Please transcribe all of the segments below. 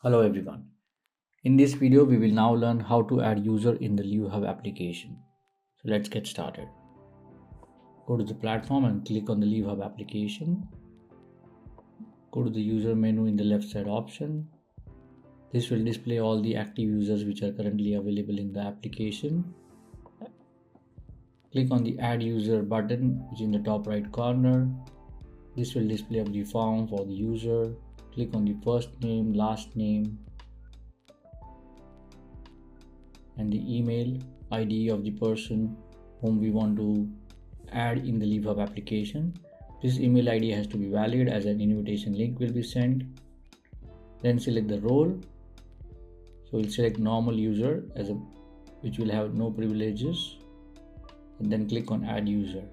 Hello everyone. In this video, we will now learn how to add user in the LeaveHub application. So let's get started. Go to the platform and click on the LeaveHub application. Go to the user menu in the left side option. This will display all the active users which are currently available in the application. Click on the add user button which is in the top right corner. This will display up the form for the user. Click on the first name, last name, and the email ID of the person whom we want to add in the LeaveHub application. This email ID has to be valid as an invitation link will be sent. Then select the role. So we'll select normal user which will have no privileges, and then click on add user.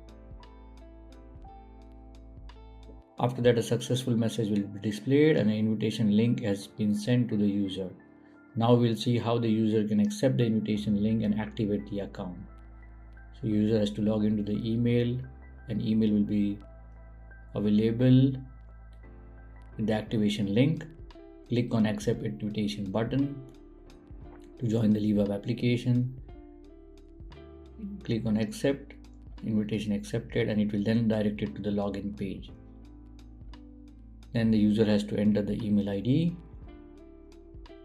After that, a successful message will be displayed and an invitation link has been sent to the user. Now we'll see how the user can accept the invitation link and activate the account. So user has to log into the email, and email will be available with the activation link. Click on accept invitation button to join the LeaveHub application. Click on accept, invitation accepted, and it will then direct it to the login page. Then the user has to enter the email ID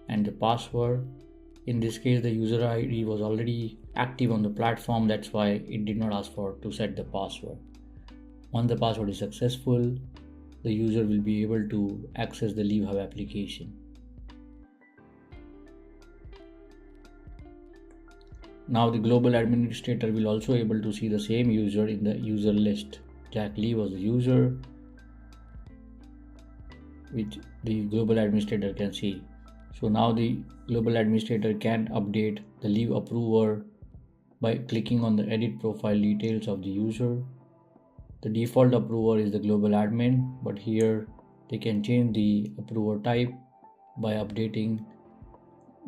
and the password. In this case, the user ID was already active on the platform, that's why it did not ask to set the password. Once the password is successful, the user will be able to access the LeaveHub application. Now the global administrator will also able to see the same user in the user list. Jack Lee was the user which the global administrator can see. So now the global administrator can update the leave approver by clicking on the edit profile details of the user. The default approver is the global admin, but here they can change the approver type by updating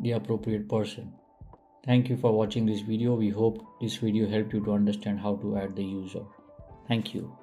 the appropriate person. Thank you for watching this video. We hope this video helped you to understand how to add the user. Thank you.